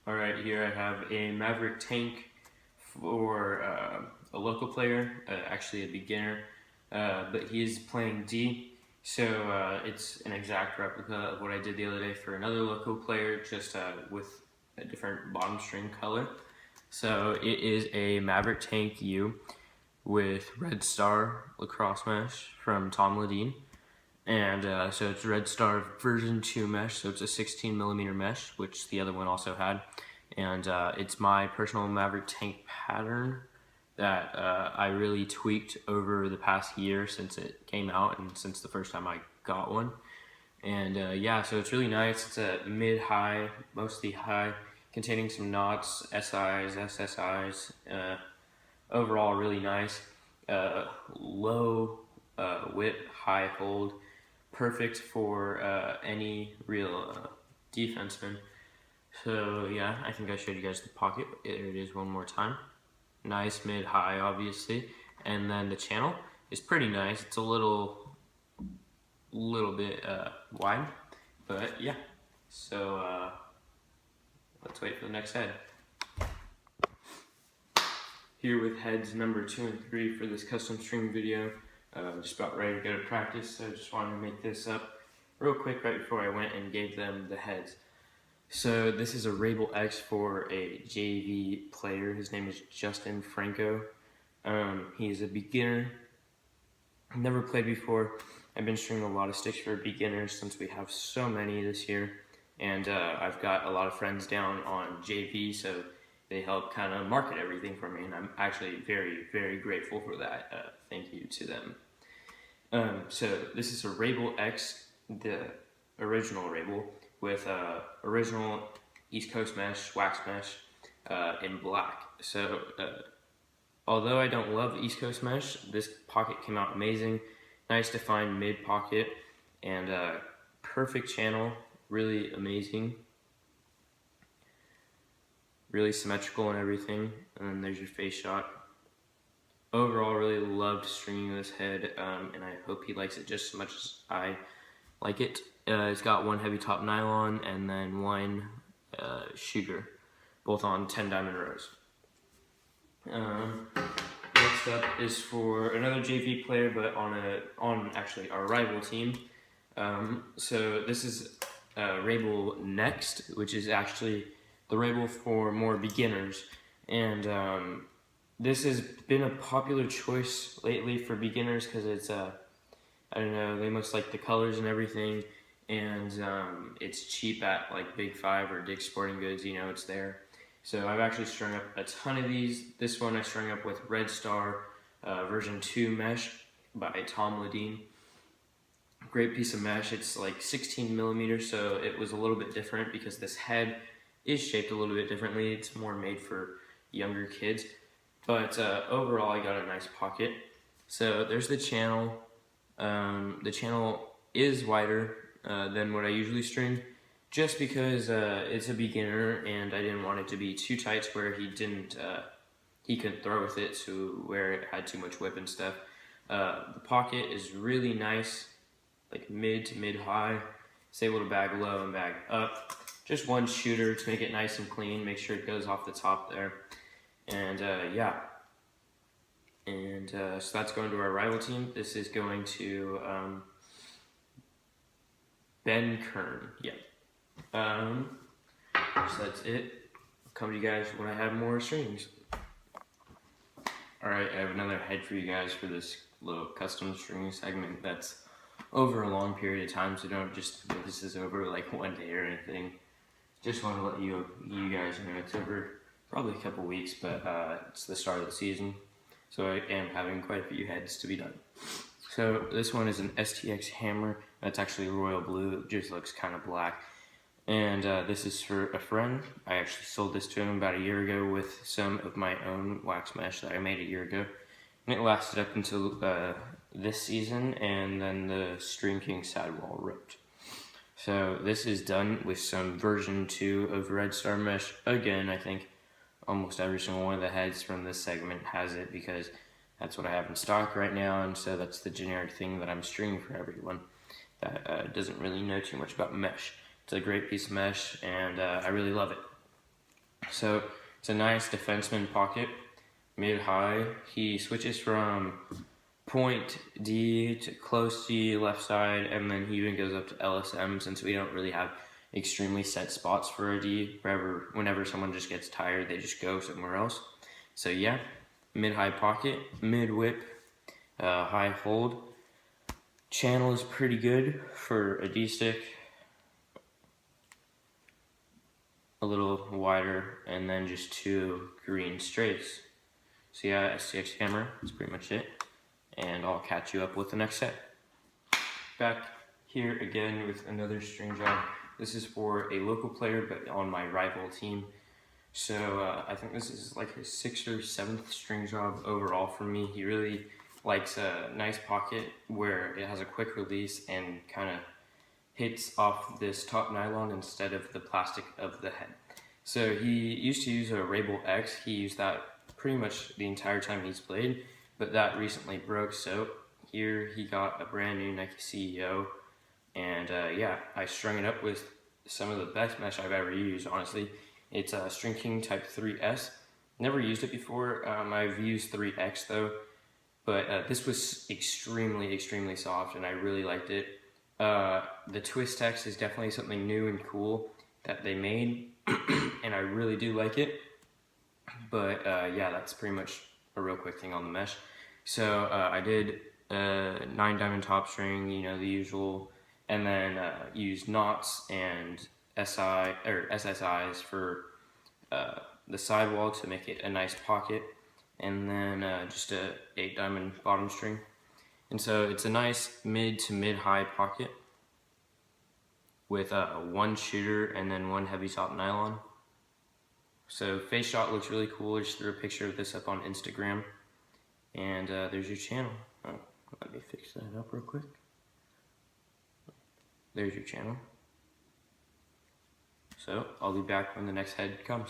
Alright, here I have a Maverick tank for a local player, actually a beginner, but he is playing D, so it's an exact replica of what I did the other day for another local player, just with a different bottom string color. So it is a Maverick Tank U with Red Star lacrosse mesh from Tom Ledeen. And so it's Red Star version 2 mesh, so it's a 16mm mesh, which the other one also had. And it's my personal Maverick Tank pattern that I really tweaked over the past year since it came out and since the first time I got one. And yeah, so it's really nice. It's a mid-high, mostly high, containing some knots, SIs, SSIs. Overall, really nice. Low whip, high hold. Perfect for any real defenseman. So yeah, I think I showed you guys the pocket. There it is one more time. Nice mid-high, obviously. And then the channel is pretty nice. It's a little bit wide, but yeah. So let's wait for the next head. Here with heads number 2 and 3 for this custom string video. Just about ready to go to practice, so I just wanted to make this up real quick right before I went and gave them the heads. So this is a Rabel X for a JV player. His name is Justin Franco. He's a beginner. Never played before. I've been stringing a lot of sticks for beginners since we have so many this year. And I've got a lot of friends down on JV, so they help kind of market everything for me, and I'm actually very, very grateful for that. Thank you to them. So this is a Rabel X, the original Rabel, with original East Coast mesh, wax mesh, in black. So although I don't love East Coast mesh, this pocket came out amazing. Nice defined mid pocket, and perfect channel, really amazing. Really symmetrical and everything, and then there's your face shot. Overall, really loved stringing this head, and I hope he likes it just as much as I like it. It's got one heavy top nylon and then one shooter, both on 10 diamond rows. Next up is for another JV player, but on actually our rival team. So this is Rabel Next, which is actually the Rabel for more beginners, and this has been a popular choice lately for beginners because it's I don't know, they must like the colors and everything, and it's cheap at like Big 5 or Dick's Sporting Goods, you know, it's there. So I've actually strung up a ton of these. This one I strung up with Red Star version 2 mesh by Tom Ledeen. Great piece of mesh. It's like 16mm, so it was a little bit different because this head is shaped a little bit differently. It's more made for younger kids, but overall I got a nice pocket. So there's the channel. The channel is wider than what I usually string, just because it's a beginner and I didn't want it to be too tight where he couldn't throw with it, to where it had too much whip and stuff. The pocket is really nice, like mid to mid-high. It's able to bag low and bag up. Just one shooter to make it nice and clean, make sure it goes off the top there. And yeah. And so that's going to our rival team. This is going to Ben Kern. Yeah. So that's it. I'll come to you guys when I have more strings. Alright, I have another head for you guys for this little custom string segment that's over a long period of time, so don't just think this is over like one day or anything. Just want to let you guys know it's over probably a couple weeks, but it's the start of the season, so I am having quite a few heads to be done. So this one is an STX hammer. That's actually royal blue. It just looks kind of black. And this is for a friend. I actually sold this to him about a year ago with some of my own wax mesh that I made a year ago. And it lasted up until this season, and then the String King sidewall ripped. So this is done with some version 2 of Red Star mesh. Again, I think almost every single one of the heads from this segment has it because that's what I have in stock right now, and so that's the generic thing that I'm stringing for everyone that doesn't really know too much about mesh. It's a great piece of mesh, and I really love it. So it's a nice defenseman pocket, mid-high. He switches from point D to close D left side, and then he even goes up to LSM since we don't really have extremely set spots for a D. Whenever someone just gets tired, they just go somewhere else. So yeah, mid-high pocket, mid-whip, high hold. Channel is pretty good for a D stick. A little wider, and then just 2 green straights. So yeah, STX camera, that's pretty much it. And I'll catch you up with the next set. Back here again with another string job. This is for a local player, but on my rival team. So I think this is like his 6th or 7th string job overall for me. He really likes a nice pocket where it has a quick release and kind of hits off this top nylon instead of the plastic of the head. So he used to use a Rabel X. He used that pretty much the entire time he's played, but that recently broke. So here he got a brand new Nike CEO, and yeah, I strung it up with some of the best mesh I've ever used, honestly. It's a String King Type 3S. Never used it before. I've used 3X though, but this was extremely, extremely soft, and I really liked it. The twist text is definitely something new and cool that they made, and I really do like it. But yeah, that's pretty much a real quick thing on the mesh. So I did 9 diamond top string, you know, the usual, and then used knots and SSIs for the sidewall to make it a nice pocket, and then just a 8 diamond bottom string. And so it's a nice mid to mid-high pocket with 1 shooter and then 1 heavy top nylon. So face shot looks really cool. I just threw a picture of this up on Instagram. And there's your channel. Oh, let me fix that up real quick. There's your channel. So I'll be back when the next head comes.